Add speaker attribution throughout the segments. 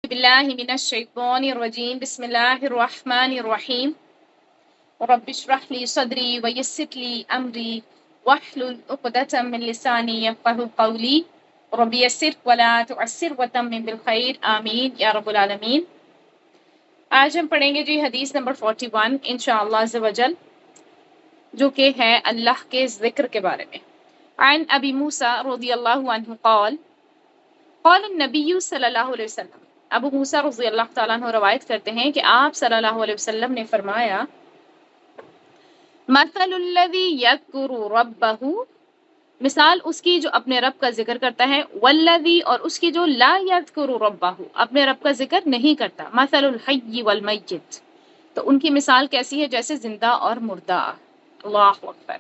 Speaker 1: باللہ من الشیطان الرجیم بسم اللہ الرحمن الرحیم رب اشرح لی صدری ویسر لی امری واحلل عقدۃ من لسانی یفقهوا قولی رب یسر ولا تعسر وتمم بالخیر آمین یا رب العالمین۔ آج ہم پڑھیں گے جی حدیث نمبر 41 انشاءاللہ عز وجل، جو کہ ہے اللہ کے ذکر کے بارے میں۔ عن ابی موسیٰ رضی اللہ عنہ قال قال النبی صلی اللہ علیہ وسلم، ابو موسیٰ رضی اللہ تعالیٰ عنہ روایت کرتے ہیں کہ آپ صلی اللہ علیہ وسلم نے فرمایا، مثل الذی یذکر ربہ، مثال اس کی جو اپنے رب کا ذکر کرتا ہے، والذی اور اس کی جو لا یذکر ربہ اپنے رب کا ذکر نہیں کرتا، مثل الحی والمیت، تو ان کی مثال کیسی ہے؟ جیسے زندہ اور مردہ۔ اللہ اکبر۔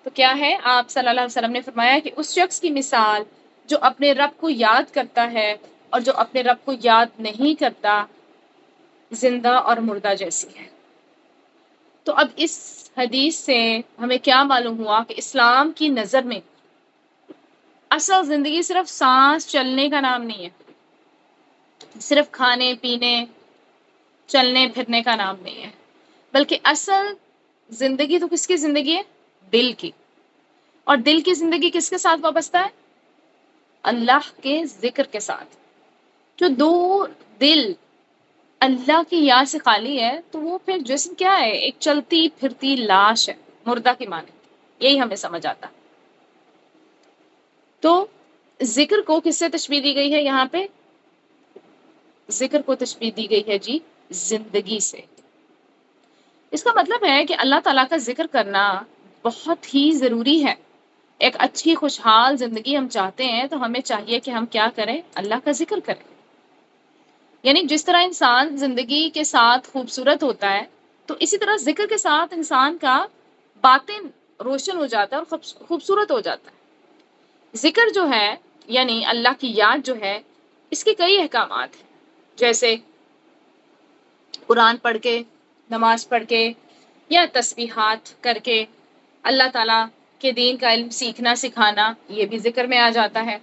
Speaker 1: تو کیا ہے؟ آپ صلی اللہ علیہ وسلم نے فرمایا کہ اس شخص کی مثال جو اپنے رب کو یاد کرتا ہے اور جو اپنے رب کو یاد نہیں کرتا، زندہ اور مردہ جیسی ہے۔ تو اب اس حدیث سے ہمیں کیا معلوم ہوا کہ اسلام کی نظر میں اصل زندگی صرف سانس چلنے کا نام نہیں ہے، صرف کھانے پینے چلنے پھرنے کا نام نہیں ہے، بلکہ اصل زندگی تو کس کی زندگی ہے؟ دل کی۔ اور دل کی زندگی کس کے ساتھ وابستہ ہے؟ اللہ کے ذکر کے ساتھ۔ جو دو دل اللہ کی یاد سے خالی ہے تو وہ پھر جسم کیا ہے؟ ایک چلتی پھرتی لاش ہے، مردہ کی مانند۔ یہی ہمیں سمجھ آتا۔ تو ذکر کو کس سے تشبیہ دی گئی ہے؟ یہاں پہ ذکر کو تشبیہ دی گئی ہے جی زندگی سے۔ اس کا مطلب ہے کہ اللہ تعالیٰ کا ذکر کرنا بہت ہی ضروری ہے۔ ایک اچھی خوشحال زندگی ہم چاہتے ہیں تو ہمیں چاہیے کہ ہم کیا کریں؟ اللہ کا ذکر کریں۔ یعنی جس طرح انسان زندگی کے ساتھ خوبصورت ہوتا ہے، تو اسی طرح ذکر کے ساتھ انسان کا باطن روشن ہو جاتا ہے اور خوبصورت ہو جاتا ہے۔ ذکر جو ہے یعنی اللہ کی یاد جو ہے، اس کے کئی احکامات ہیں، جیسے قرآن پڑھ کے، نماز پڑھ کے یا تسبیحات کر کے اللہ تعالیٰ کے دین کا علم سیکھنا سکھانا، یہ بھی ذکر میں آ جاتا ہے۔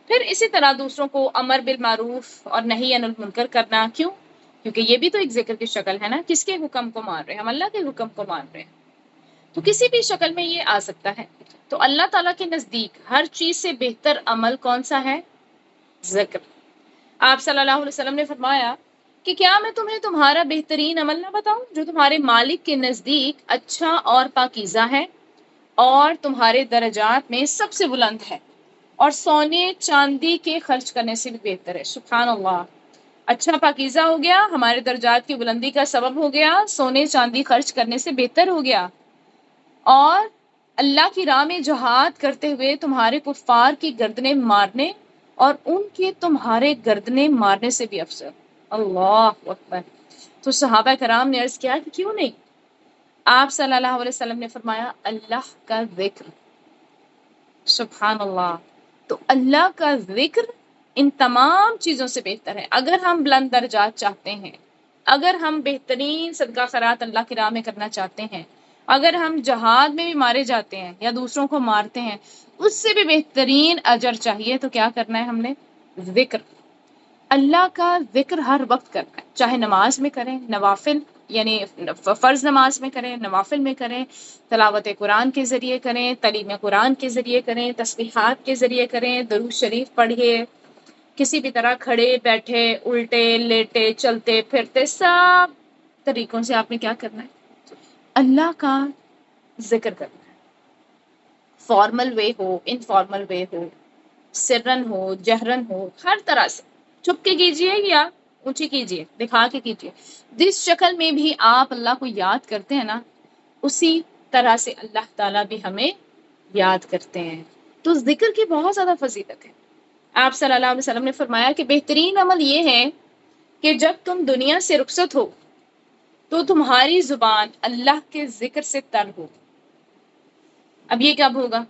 Speaker 1: پھر اسی طرح دوسروں کو امر بالمعروف اور نہی عن المنکر کرنا، کیوں؟ کیونکہ یہ بھی تو ایک ذکر کی شکل ہے نا۔ کس کے حکم کو مان رہے ہیں؟ ہم اللہ کے حکم کو مان رہے ہیں، تو کسی بھی شکل میں یہ آ سکتا ہے۔ تو اللہ تعالیٰ کے نزدیک ہر چیز سے بہتر عمل کون سا ہے؟ ذکر۔ آپ صلی اللہ علیہ وسلم نے فرمایا کہ کیا میں تمہیں تمہارا بہترین عمل نہ بتاؤں جو تمہارے مالک کے نزدیک اچھا اور پاکیزہ ہے اور تمہارے درجات میں سب سے بلند ہے اور سونے چاندی کے خرچ کرنے سے بھی بہتر ہے۔ سبحان اللہ۔ اچھا پاکیزہ ہو گیا، ہمارے درجات کی بلندی کا سبب ہو گیا، سونے چاندی خرچ کرنے سے بہتر ہو گیا، اور اللہ کی راہ میں جہاد کرتے ہوئے تمہارے کفار کی گردنیں مارنے اور ان کے تمہارے گردنیں مارنے سے بھی افضل۔ اللہ اکبر۔ تو صحابہ کرام نے عرض کیا کہ کیوں نہیں؟ آپ صلی اللہ علیہ وسلم نے فرمایا اللہ کا ذکر۔ سبحان اللہ۔ تو اللہ کا ذکر ان تمام چیزوں سے بہتر ہے۔ اگر ہم بلند درجات چاہتے ہیں، اگر ہم بہترین صدقہ خیرات اللہ کی راہ میں کرنا چاہتے ہیں، اگر ہم جہاد میں بھی مارے جاتے ہیں یا دوسروں کو مارتے ہیں، اس سے بھی بہترین اجر چاہیے، تو کیا کرنا ہے ہم نے؟ ذکر۔ اللہ کا ذکر ہر وقت کرنا ہے، چاہے نماز میں کریں، نوافل یعنی فرض نماز میں کریں، نوافل میں کریں، تلاوت قرآن کے ذریعے کریں، تعلیم قرآن کے ذریعے کریں، تسبیحات کے ذریعے کریں، درود شریف پڑھیے، کسی بھی طرح کھڑے بیٹھے الٹے لیٹے چلتے پھرتے سب طریقوں سے آپ نے کیا کرنا ہے؟ اللہ کا ذکر کرنا ہے۔ فارمل وے ہو، انفارمل وے ہو، سرن ہو، جہرن ہو، ہر طرح سے، چھپ کے کیجئے یا اونچی کیجئے، دکھا کے کیجئے، جس شکل میں بھی آپ اللہ کو یاد کرتے ہیں نا، اسی طرح سے اللہ تعالیٰ بھی ہمیں یاد کرتے ہیں۔ تو ذکر کی بہت زیادہ فضیلت ہے۔ آپ صلی اللہ علیہ وسلم نے فرمایا کہ بہترین عمل یہ ہے کہ جب تم دنیا سے رخصت ہو تو تمہاری زبان اللہ کے ذکر سے تر ہو۔ اب یہ کب ہوگا؟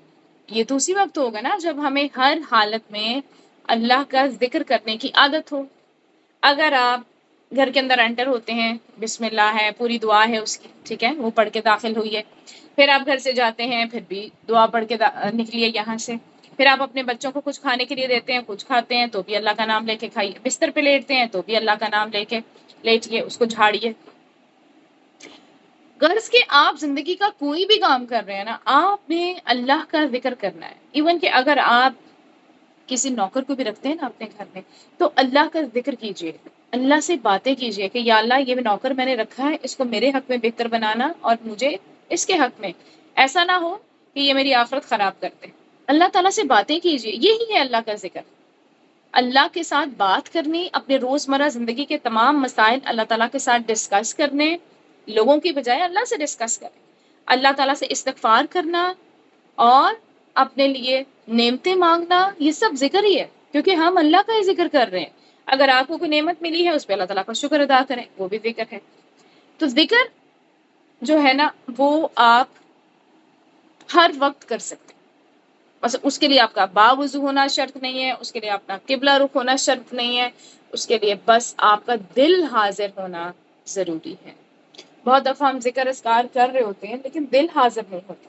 Speaker 1: یہ تو اسی وقت ہوگا نا جب ہمیں ہر حالت میں اللہ کا ذکر کرنے کی عادت ہو۔ اگر آپ گھر کے اندر انٹر ہوتے ہیں، بسم اللہ ہے، پوری دعا ہے اس کی، ٹھیک ہے، وہ پڑھ کے داخل ہوئی ہے، پھر آپ گھر سے جاتے ہیں، پھر بھی دعا پڑھ کے نکلیے یہاں سے، پھر آپ اپنے بچوں کو کچھ کھانے کے لیے دیتے ہیں، کچھ کھاتے ہیں تو بھی اللہ کا نام لے کے کھائیے، بستر پہ لیٹتے ہیں تو بھی اللہ کا نام لے کے لیٹیے، اس کو جھاڑیے۔ غرض کہ آپ زندگی کا کوئی بھی کام کر رہے ہیں نا، آپ نے اللہ کا ذکر کرنا ہے۔ ایون کہ اگر آپ کسی نوکر کو بھی رکھتے ہیں نا اپنے گھر میں، تو اللہ کا ذکر کیجئے، اللہ سے باتیں کیجئے کہ یا اللہ یہ نوکر میں نے رکھا ہے، اس کو میرے حق میں بہتر بنانا، اور مجھے اس کے حق میں ایسا نہ ہو کہ یہ میری آخرت خراب کرتے۔ اللہ تعالیٰ سے باتیں کیجئے، یہی ہے اللہ کا ذکر۔ اللہ کے ساتھ بات کرنی، اپنے روزمرہ زندگی کے تمام مسائل اللہ تعالیٰ کے ساتھ ڈسکس کرنے، لوگوں کی بجائے اللہ سے ڈسکس کریں، اللہ تعالیٰ سے استغفار کرنا، اور اپنے لیے نعمتیں مانگنا، یہ سب ذکر ہی ہے، کیونکہ ہم اللہ کا ہی ذکر کر رہے ہیں۔ اگر آپ کو کوئی نعمت ملی ہے، اس پہ اللہ تعالیٰ کا شکر ادا کریں، وہ بھی ذکر ہے۔ تو ذکر جو ہے نا، وہ آپ ہر وقت کر سکتے ہیں، بس اس کے لیے آپ کا باوضو ہونا شرط نہیں ہے، اس کے لیے اپنا قبلہ رخ ہونا شرط نہیں ہے، اس کے لیے بس آپ کا دل حاضر ہونا ضروری ہے۔ بہت دفعہ ہم ذکر اذکار کر رہے ہوتے ہیں لیکن دل حاضر نہیں ہوتا،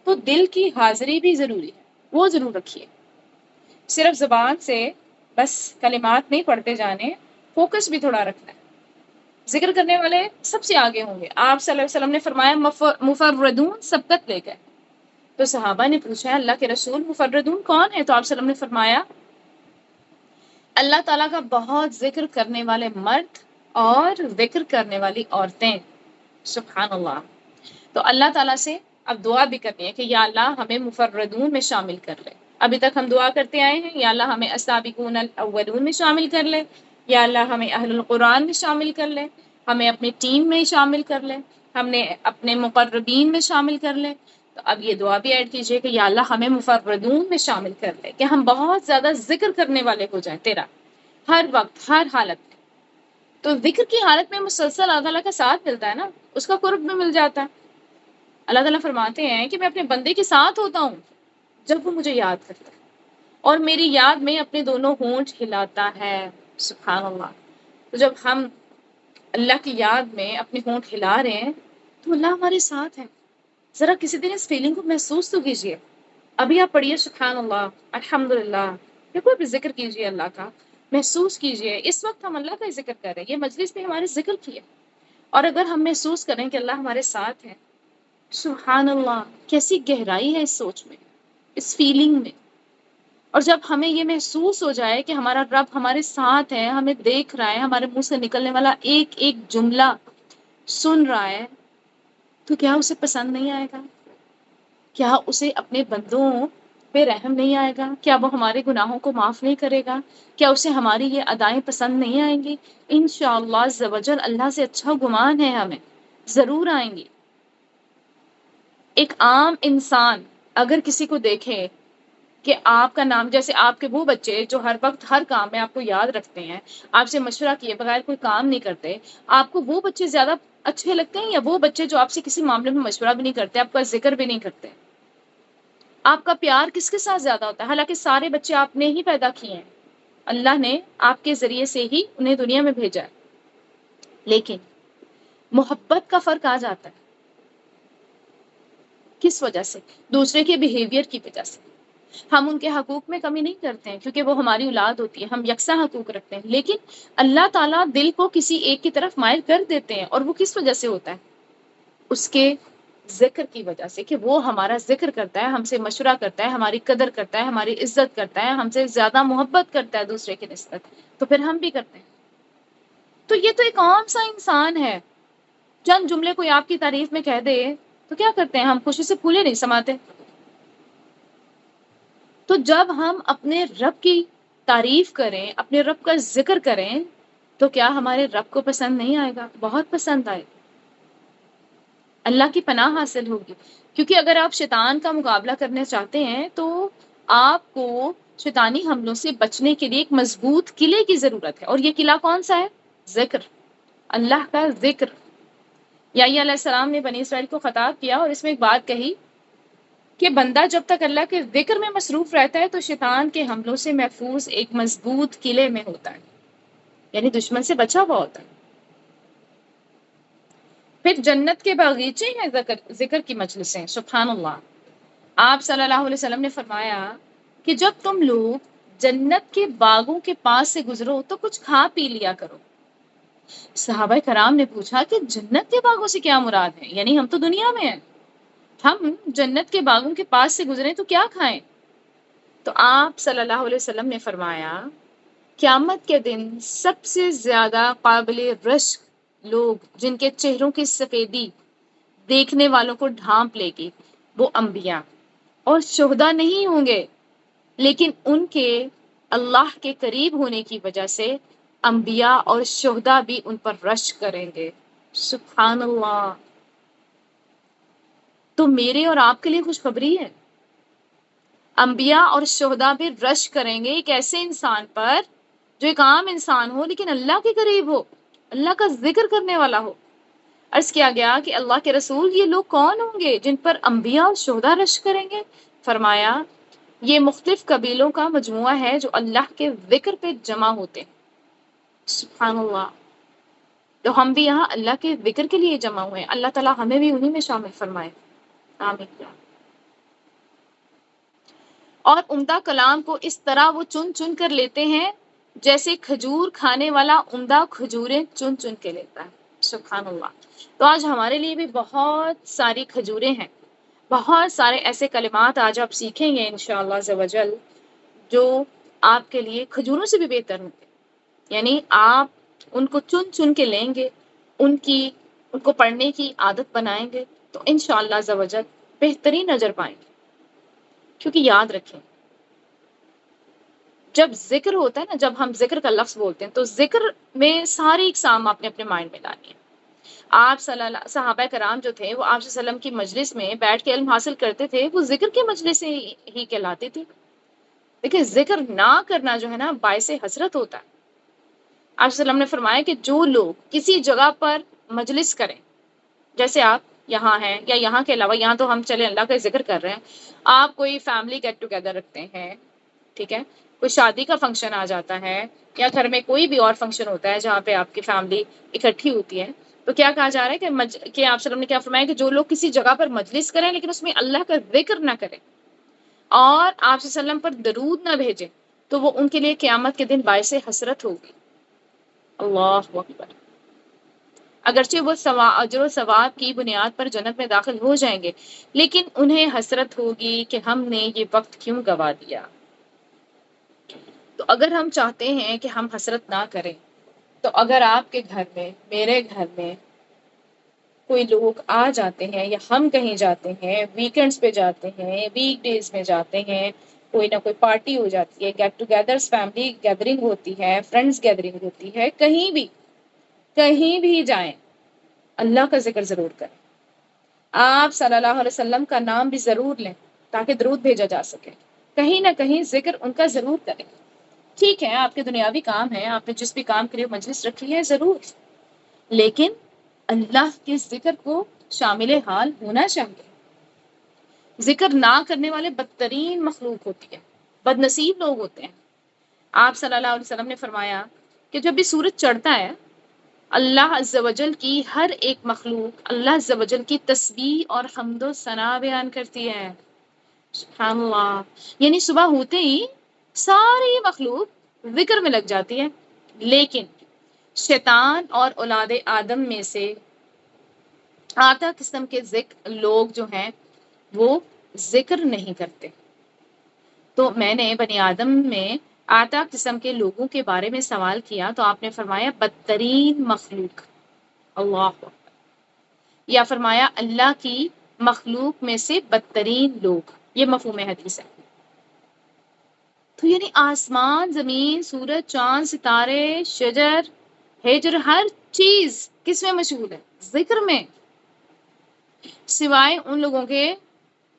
Speaker 1: تو دل کی حاضری بھی ضروری ہے، وہ ضرور رکھیے۔ صرف زبان سے بس کلمات نہیں پڑھتے جانے، فوکس بھی تھوڑا رکھنا ہے۔ ذکر کرنے والے سب سے آگے ہوں گے۔ آپ صلی اللہ علیہ وسلم نے فرمایا مفردون سبقت لے گئے۔ تو صحابہ نے پوچھا اللہ کے رسول مفردون کون ہے؟ تو آپ صلی اللہ علیہ وسلم نے فرمایا اللہ تعالیٰ کا بہت ذکر کرنے والے مرد اور ذکر کرنے والی عورتیں۔ سبحان اللہ۔ تو اللہ تعالیٰ سے اب دعا بھی کرنی ہے کہ یا اللہ ہمیں مفردون میں شامل کر لے۔ ابھی تک ہم دعا کرتے آئے ہیں، یا اللہ ہمیں السابقون الاولون میں شامل کر لے، یا اللہ ہمیں اہل القرآن میں شامل کر لے، ہمیں اپنی ٹیم میں شامل کر لے، ہم نے اپنے مقربین میں شامل کر لے۔ تو اب یہ دعا بھی ایڈ کیجئے کہ یا اللہ ہمیں مفردون میں شامل کر لے، کہ ہم بہت زیادہ ذکر کرنے والے ہو جائیں تیرا، ہر وقت ہر حالت میں۔ تو ذکر کی حالت میں مسلسل اللہ تعالیٰ کا ساتھ ملتا ہے نا، اس کا قرب بھی مل جاتا ہے۔ اللہ تعالیٰ فرماتے ہیں کہ میں اپنے بندے کے ساتھ ہوتا ہوں جب وہ مجھے یاد کرتا ہے، اور میری یاد میں اپنے دونوں ہونٹ ہلاتا ہے۔ سبحان اللہ۔ تو جب ہم اللہ کی یاد میں اپنے ہونٹ ہلا رہے ہیں تو اللہ ہمارے ساتھ ہے۔ ذرا کسی دن اس فیلنگ کو محسوس تو کیجئے۔ ابھی آپ پڑھیے سبحان اللہ، الحمدللہ، یا کوئی بھی ذکر کیجئے اللہ کا، محسوس کیجئے اس وقت ہم اللہ کا ذکر کر رہے ہیں، یہ مجلس میں ہمارے ذکر کی ہے، اور اگر ہم محسوس کریں کہ اللہ ہمارے ساتھ ہے، سبحان اللہ، کیسی گہرائی ہے اس سوچ میں، اس فیلنگ میں۔ اور جب ہمیں یہ محسوس ہو جائے کہ ہمارا رب ہمارے ساتھ ہے، ہمیں دیکھ رہا ہے، ہمارے منہ سے نکلنے والا ایک ایک جملہ سن رہا ہے، تو کیا اسے پسند نہیں آئے گا؟ کیا اسے اپنے بندوں پہ رحم نہیں آئے گا؟ کیا وہ ہمارے گناہوں کو معاف نہیں کرے گا؟ کیا اسے ہماری یہ ادائیں پسند نہیں آئیں گی؟ انشاءاللہ عز و جل اللہ سے اچھا گمان ہے ہمیں، ضرور آئیں گی۔ ایک عام انسان اگر کسی کو دیکھے کہ آپ کا نام، جیسے آپ کے وہ بچے جو ہر وقت ہر کام میں آپ کو یاد رکھتے ہیں، آپ سے مشورہ کیے بغیر کوئی کام نہیں کرتے، آپ کو وہ بچے زیادہ اچھے لگتے ہیں یا وہ بچے جو آپ سے کسی معاملے میں مشورہ بھی نہیں کرتے، آپ کا ذکر بھی نہیں کرتے؟ آپ کا پیار کس کے ساتھ زیادہ ہوتا ہے؟ حالانکہ سارے بچے آپ نے ہی پیدا کیے ہیں، اللہ نے آپ کے ذریعے سے ہی انہیں دنیا میں بھیجا ہے، لیکن محبت کا فرق آ جاتا ہے۔ کس وجہ سے؟ دوسرے کے بیہیویئر کی وجہ سے۔ ہم ان کے حقوق میں کمی نہیں کرتے ہیں کیونکہ وہ ہماری اولاد ہوتی ہے، ہم یکساں حقوق رکھتے ہیں، لیکن اللہ تعالیٰ دل کو کسی ایک کی طرف مائل کر دیتے ہیں، اور وہ کس وجہ سے ہوتا ہے؟ اس کے ذکر کی وجہ سے، کہ وہ ہمارا ذکر کرتا ہے، ہم سے مشورہ کرتا ہے، ہماری قدر کرتا ہے، ہماری عزت کرتا ہے، ہم سے زیادہ محبت کرتا ہے دوسرے کی نسبت، تو پھر ہم بھی کرتے ہیں۔ تو یہ تو ایک عام سا انسان ہے، چند جملے کوئی آپ کی تعریف میں کہہ دے تو کیا کرتے ہیں؟ ہم خوشی سے پھولے نہیں سماتے۔ تو جب ہم اپنے رب کی تعریف کریں، اپنے رب کا ذکر کریں، تو کیا ہمارے رب کو پسند نہیں آئے گا؟ بہت پسند آئے گا، اللہ کی پناہ حاصل ہوگی۔ کیونکہ اگر آپ شیطان کا مقابلہ کرنا چاہتے ہیں تو آپ کو شیطانی حملوں سے بچنے کے لیے ایک مضبوط قلعے کی ضرورت ہے، اور یہ قلعہ کون سا ہے؟ ذکر، اللہ کا ذکر۔ یحییٰ علیہ السلام نے بنی اسرائیل کو خطاب کیا اور اس میں ایک بات کہی کہ بندہ جب تک اللہ کے ذکر میں مصروف رہتا ہے تو شیطان کے حملوں سے محفوظ ایک مضبوط قلعے میں ہوتا ہے، یعنی دشمن سے بچا ہوا ہوتا ہے۔ پھر جنت کے باغیچے ہیں ذکر کی مجلسیں، سبحان اللہ۔ آپ صلی اللہ علیہ وسلم نے فرمایا کہ جب تم لوگ جنت کے باغوں کے پاس سے گزرو تو کچھ کھا پی لیا کرو۔ صحابہ کرام نے پوچھا کہ جنت کے باغوں سے کیا مراد ہے؟ یعنی ہم تو دنیا میں ہیں، ہم جنت کے باغوں کے پاس سے گزریں تو کیا کھائیں؟ تو آپ صلی اللہ علیہ وسلم نے فرمایا قیامت کے دن سب سے زیادہ قابل رشک لوگ جن کے چہروں کی سفیدی دیکھنے والوں کو ڈھانپ لے گی وہ انبیاء اور شہداء نہیں ہوں گے، لیکن ان کے اللہ کے قریب ہونے کی وجہ سے انبیاء اور شہداء بھی ان پر رشک کریں گے۔ سبحان اللہ! تو میرے اور آپ کے لیے خوشخبری ہے، انبیاء اور شہداء بھی رشک کریں گے ایک ایسے انسان پر جو ایک عام انسان ہو لیکن اللہ کے قریب ہو، اللہ کا ذکر کرنے والا ہو۔ عرض کیا گیا کہ اللہ کے رسول یہ لوگ کون ہوں گے جن پر انبیاء اور شہداء رشک کریں گے؟ فرمایا یہ مختلف قبیلوں کا مجموعہ ہے جو اللہ کے ذکر پہ جمع ہوتے ہیں۔ سبحان اللہ! تو ہم بھی یہاں اللہ کے ذکر کے لیے جمع ہوئے ہیں، اللہ تعالیٰ ہمیں بھی انہی میں شامل فرمائے، آمین۔ اور عمدہ کلام کو اس طرح وہ چن چن کر لیتے ہیں جیسے کھجور کھانے والا عمدہ کھجوریں چن چن کے لیتا ہے۔ سبحان اللہ! تو آج ہمارے لیے بھی بہت ساری کھجوریں ہیں، بہت سارے ایسے کلمات آج آپ سیکھیں گے انشاءاللہ عز و جل جو آپ کے لیے کھجوروں سے بھی بہتر ہوں گے، یعنی آپ ان کو چن چن کے لیں گے، ان کو پڑھنے کی عادت بنائیں گے تو انشاءاللہ عز و جل بہترین اجر پائیں گے۔ کیونکہ یاد رکھیں جب ذکر ہوتا ہے نا، جب ہم ذکر کا لفظ بولتے ہیں تو ذکر میں ساری اقسام آپ نے اپنے مائنڈ میں لانی ہے۔ آپ صحابہ کرام جو تھے وہ آپ صلی اللہ علیہ وسلم کی مجلس میں بیٹھ کے علم حاصل کرتے تھے، وہ ذکر کی مجلس سے ہی کہلاتی تھی۔ دیکھیں ذکر نہ کرنا جو ہے نا باعث حسرت ہوتا ہے۔ آپ صلی اللہ علیہ وسلم نے فرمایا کہ جو لوگ کسی جگہ پر مجلس کریں، جیسے آپ یہاں ہیں یا یہاں کے علاوہ، یہاں تو ہم چلے اللہ کا ذکر کر رہے ہیں، آپ کوئی فیملی گیٹ ٹوگیدر رکھتے ہیں، ٹھیک ہے، کوئی شادی کا فنکشن آ جاتا ہے یا گھر میں کوئی بھی اور فنکشن ہوتا ہے جہاں پہ آپ کی فیملی اکٹھی ہوتی ہے، تو کیا کہا جا رہا ہے کہ کہ آپ صلی اللہ علیہ وسلم نے کیا فرمایا کہ جو لوگ کسی جگہ پر مجلس کریں لیکن اس میں اللہ کا ذکر نہ کریں اور آپ صلی اللہ علیہ وسلم پر درود نہ بھیجیں تو وہ ان کے لیے قیامت کے دن باعث حسرت ہوگی۔ اللہ اکبر! اگرچہ وہ اجر و ثواب کی بنیاد پر جنت میں داخل ہو جائیں گے لیکن انہیں حسرت ہوگی کہ ہم نے یہ وقت کیوں گوا دیا۔ تو اگر ہم چاہتے ہیں کہ ہم حسرت نہ کریں تو اگر آپ کے گھر میں، میرے گھر میں کوئی لوگ آ جاتے ہیں یا ہم کہیں جاتے ہیں، ویکنڈز پہ جاتے ہیں، ویک ڈیز میں جاتے ہیں، کوئی نہ کوئی پارٹی ہو جاتی ہے، گیٹ ٹوگیدرز، فیملی گیدرنگ ہوتی ہے، فرینڈز گیدرنگ ہوتی ہے، کہیں بھی جائیں اللہ کا ذکر ضرور کریں، آپ صلی اللہ علیہ وسلم کا نام بھی ضرور لیں تاکہ درود بھیجا جا سکے، کہیں نہ کہیں ذکر ان کا ضرور کریں۔ ٹھیک ہے آپ کے دنیاوی کام ہیں، آپ نے جس بھی کام کے لیے مجلس رکھی ہے ضرور، لیکن اللہ کے ذکر کو شامل حال ہونا چاہیے۔ ذکر نہ کرنے والے بدترین مخلوق ہوتی ہے، بد نصیب لوگ ہوتے ہیں۔ آپ صلی اللہ علیہ وسلم نے فرمایا کہ جب بھی سورج چڑھتا ہے اللہ عز و جل کی ہر ایک مخلوق اللہ عز و جل کی تسبیح اور حمد و ثنا بیان کرتی ہے۔ سبحان اللہ! یعنی صبح ہوتے ہی ساری مخلوق ذکر میں لگ جاتی ہے، لیکن شیطان اور اولاد آدم میں سے آٹا قسم کے لوگ جو ہیں وہ ذکر نہیں کرتے۔ تو میں نے بنی آدم میں آٹا قسم کے لوگوں کے بارے میں سوال کیا تو آپ نے فرمایا بدترین مخلوق، اللہ اکبر، یا فرمایا اللہ کی مخلوق میں سے بدترین لوگ، یہ مفہوم حدیث ہے۔ تو یعنی آسمان، زمین، سورج، چاند، ستارے، شجر، ہجر، ہر چیز کس میں مشغول ہے؟ ذکر میں، سوائے ان لوگوں کے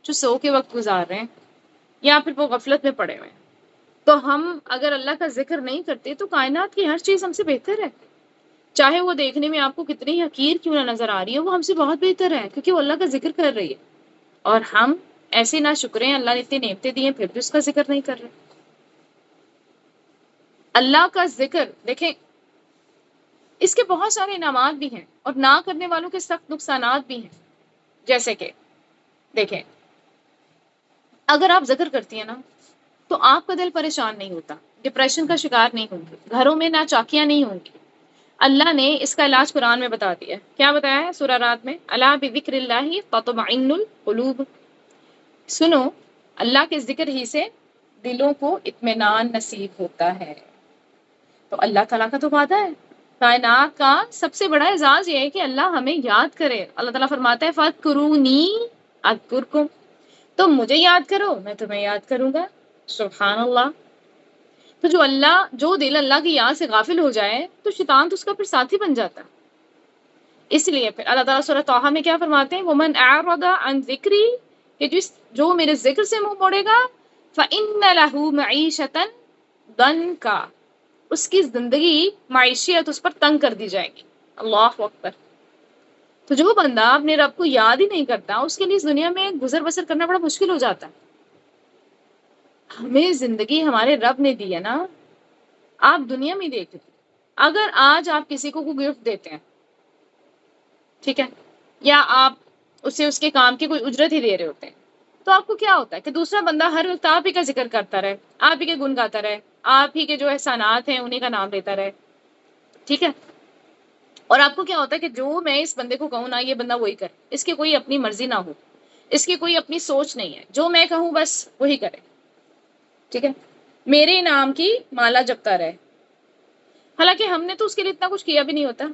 Speaker 1: جو سو کے وقت گزار رہے ہیں یا پھر وہ غفلت میں پڑے ہوئے ہیں۔ تو ہم اگر اللہ کا ذکر نہیں کرتے تو کائنات کی ہر چیز ہم سے بہتر ہے، چاہے وہ دیکھنے میں آپ کو کتنی حقیر کیوں نہ نظر آ رہی ہے، وہ ہم سے بہت بہتر ہے کیونکہ وہ اللہ کا ذکر کر رہی ہے، اور ہم ایسے نہ شکرے ہیں، اللہ نے اتنی نعمتیں دی ہیں پھر بھی اس کا ذکر نہیں کر رہے۔ اللہ کا ذکر دیکھیں اس کے بہت سارے انعامات بھی ہیں اور نہ کرنے والوں کے سخت نقصانات بھی ہیں، جیسے کہ دیکھیں اگر آپ ذکر کرتی ہیں نا تو آپ کا دل پریشان نہیں ہوتا، ڈپریشن کا شکار نہیں ہوں گے، گھروں میں ناچاکیاں نہیں ہوں گی۔ اللہ نے اس کا علاج قرآن میں بتا دیا ہے۔ کیا بتایا ہے سورہ رات میں؟ الا بذکر اللہ تطمئن القلوب، سنو اللہ کے ذکر ہی سے دلوں کو اطمینان نصیب ہوتا ہے۔ تو اللہ تعالیٰ کا تو وعدہ ہے، کائنات کا سب سے بڑا اعزاز یہ ہے کہ اللہ ہمیں یاد کرے۔ اللہ تعالیٰ فرماتا ہے فَاذْكُرُونِی اذکرکم، تم مجھے یاد کرو میں تمہیں یاد کروں گا۔ سبحان اللہ۔ تو جو دل اللہ کی یاد سے غافل ہو جائے تو شیطان تو اس کا پھر ساتھی بن جاتا ہے۔ اس لیے پھر اللہ تعالیٰ سورہ طٰہٰ میں کیا فرماتے ہیں؟ وَمَنْ أَعْرَضَ عَنْ ذِكْرِی، کہ جو میرے ذکر سے منہ موڑے گا، فَإِنَّ لَهُ مَعِيشَةً ضَنْكَ، اس کی زندگی معیشت اس پر تنگ کر دی جائے گی۔ اللہ اکبر۔ تو جو بندہ اپنے رب کو یاد ہی نہیں کرتا اس کے لیے اس دنیا میں گزر بسر کرنا بڑا مشکل ہو جاتا ہے۔ ہمیں زندگی ہمارے رب نے دی ہے نا، آپ دنیا میں دیکھ لیں، اگر آج آپ کسی کو کوئی گفٹ دیتے ہیں، ٹھیک ہے، یا آپ اسے اس کے کام کی کوئی اجرت ہی دے رہے ہوتے ہیں، تو آپ کو کیا ہوتا ہے کہ دوسرا بندہ ہر وقت آپ ہی کا ذکر کرتا رہے، آپ ہی کے گن گاتا رہے، آپ ہی کے جو احسانات ہیں انہی کا نام لیتا رہے، ٹھیک ہے۔ اور آپ کو کیا ہوتا ہے کہ جو میں اس بندے کو کہوں نا یہ بندہ وہی کرے، اس کی کوئی اپنی مرضی نہ ہو، اس کی کوئی اپنی سوچ نہیں ہے، جو میں کہوں بس وہی کرے، ٹھیک ہے، میرے نام کی مالا جپتا رہے، حالانکہ ہم نے تو اس کے لیے اتنا کچھ کیا بھی نہیں ہوتا۔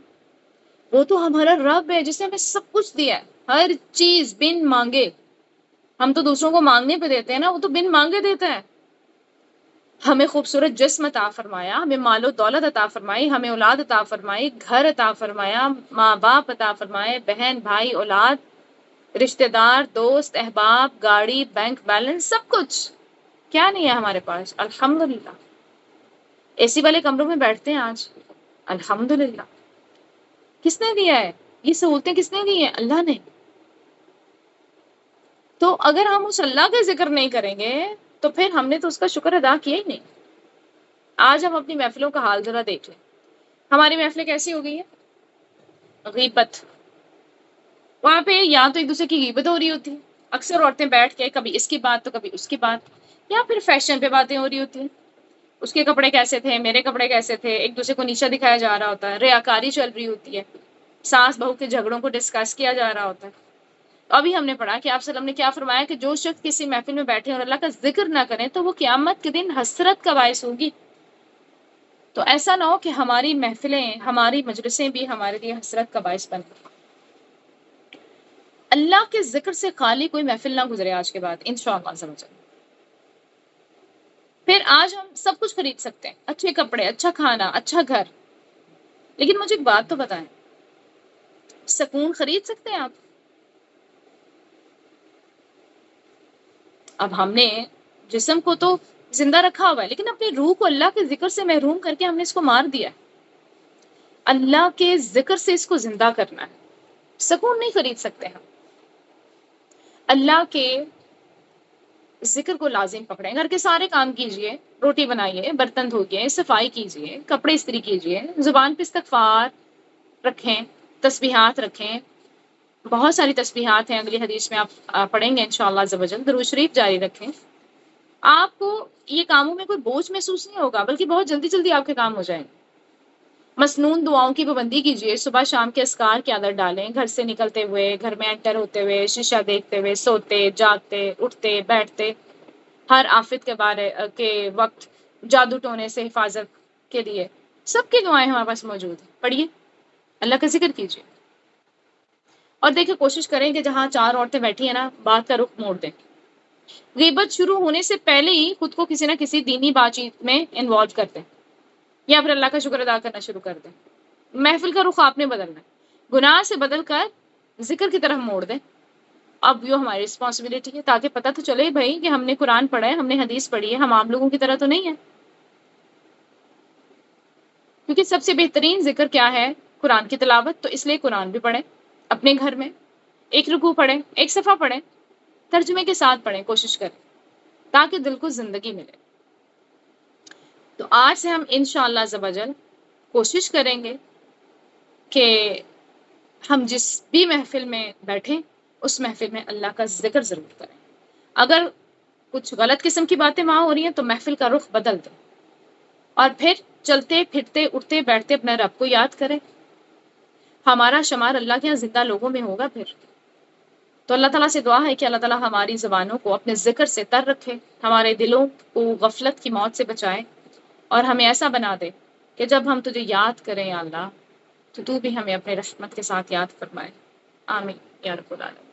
Speaker 1: وہ تو ہمارا رب ہے جس نے ہمیں سب کچھ دیا ہے، ہر چیز بن مانگے۔ ہم تو دوسروں کو مانگنے پہ دیتے ہیں نا، وہ تو بن مانگے دیتا ہے۔ ہمیں خوبصورت جسم عطا فرمایا، ہمیں مال و دولت عطا فرمائی، ہمیں اولاد عطا فرمائی، گھر عطا فرمایا، ماں باپ عطا فرمائے، بہن بھائی اولاد، رشتہ دار دوست احباب، گاڑی، بینک بیلنس، سب کچھ۔ کیا نہیں ہے ہمارے پاس؟ الحمدللہ۔ اے سی والے کمروں میں بیٹھتے ہیں آج، الحمدللہ۔ کس نے دیا ہے یہ سہولتیں؟ کس نے دی ہیں؟ اللہ نے۔ تو اگر ہم اس اللہ کا ذکر نہیں کریں گے تو پھر ہم نے تو اس کا شکر ادا کیا ہی نہیں۔ آج ہم اپنی محفلوں کا حال ذرا دیکھ لیں، ہماری محفلیں کیسی ہو گئی ہیں؟ غیبت، وہاں پہ یا تو ایک دوسرے کی غیبت ہو رہی ہوتی ہے، اکثر عورتیں بیٹھ کے کبھی اس کی بات تو کبھی اس کی بات، یا پھر فیشن پہ باتیں ہو رہی ہوتی ہیں، اس کے کپڑے کیسے تھے، میرے کپڑے کیسے تھے، ایک دوسرے کو نیچا دکھایا جا رہا ہوتا ہے، ریاکاری چل رہی ہوتی ہے، ساس بہو کے جھگڑوں کو ڈسکس کیا جا رہا ہوتا ہے۔ ابھی ہم نے پڑھا کہ آپ صلی اللہ علیہ وسلم نے کیا فرمایا کہ جو شخص کسی محفل میں بیٹھے اور اللہ کا ذکر نہ کریں تو وہ قیامت کے دن حسرت کا باعث ہوگی۔ تو ایسا نہ ہو کہ ہماری محفلیں، ہماری مجلسیں بھی ہمارے لیے حسرت کا باعث بن۔ اللہ کے ذکر سے خالی کوئی محفل نہ گزرے آج کے بعد، انشاءاللہ سمجھ۔ پھر آج ہم سب کچھ خرید سکتے ہیں، اچھے کپڑے، اچھا کھانا، اچھا گھر، لیکن مجھے ایک بات تو بتائیں، سکون خرید سکتے ہیں آپ؟ اب ہم نے جسم کو تو زندہ رکھا ہوا ہے لیکن اپنی روح کو اللہ کے ذکر سے محروم کر کے ہم نے اس کو مار دیا ہے۔ اللہ کے ذکر سے اس کو زندہ کرنا ہے، سکون نہیں خرید سکتے ہم۔ اللہ کے ذکر کو لازم پکڑیں، گھر کے سارے کام کیجئے، روٹی بنائیے، برتن دھوئیے، صفائی کیجئے، کپڑے استری کیجئے، زبان پہ استغفار رکھیں، تسبیحات رکھیں، بہت ساری تسبیحات ہیں، اگلی حدیث میں آپ پڑھیں گے انشاءاللہ عز و جل۔ درود شریف جاری رکھیں، آپ کو یہ کاموں میں کوئی بوجھ محسوس نہیں ہوگا بلکہ بہت جلدی جلدی آپ کے کام ہو جائیں گے۔ مسنون دعاؤں کی پابندی کیجیے، صبح شام کے اذکار کی عادت ڈالیں، گھر سے نکلتے ہوئے، گھر میں انٹر ہوتے ہوئے، شیشہ دیکھتے ہوئے، سوتے جاگتے اٹھتے بیٹھتے، ہر آفت کے بارے کے وقت، جادو ٹونے سے حفاظت کے لیے سب کی دعائیں ہمارے پاس موجود ہیں، پڑھیے، اللہ کا ذکر کیجیے۔ اور دیکھیں کوشش کریں کہ جہاں چار عورتیں بیٹھی ہیں نا، بات کا رخ موڑ دیں، غیبت شروع ہونے سے پہلے ہی خود کو کسی نہ کسی دینی بات چیت میں انوالو کر دیں، یا پھر اللہ کا شکر ادا کرنا شروع کر دیں۔ محفل کا رخ آپ نے بدلنا ہے، گناہ سے بدل کر ذکر کی طرف موڑ دیں۔ اب یہ ہماری رسپانسبلٹی ہے، تاکہ پتہ تو چلے بھائی کہ ہم نے قرآن پڑھا ہے، ہم نے حدیث پڑھی ہے، ہم عام لوگوں کی طرح تو نہیں ہے۔ کیونکہ سب سے بہترین ذکر کیا ہے؟ قرآن کی تلاوت، تو اس لیے قرآن بھی پڑھیں اپنے گھر میں، ایک رکوع پڑھیں، ایک صفحہ پڑھیں، ترجمے کے ساتھ پڑھیں، کوشش کریں تاکہ دل کو زندگی ملے۔ تو آج سے ہم انشاءاللہ عز و جل کوشش کریں گے کہ ہم جس بھی محفل میں بیٹھیں اس محفل میں اللہ کا ذکر ضرور کریں۔ اگر کچھ غلط قسم کی باتیں وہاں ہو رہی ہیں تو محفل کا رخ بدل دیں، اور پھر چلتے پھرتے اٹھتے بیٹھتے اپنے رب کو یاد کریں۔ ہمارا شمار اللہ کے یہاں زندہ لوگوں میں ہوگا پھر۔ تو اللہ تعالیٰ سے دعا ہے کہ اللہ تعالیٰ ہماری زبانوں کو اپنے ذکر سے تر رکھے، ہمارے دلوں کو غفلت کی موت سے بچائے، اور ہمیں ایسا بنا دے کہ جب ہم تجھے یاد کریں یا اللہ، تو بھی ہمیں اپنے رحمت کے ساتھ یاد فرمائے۔ آمین یا رب العالمین۔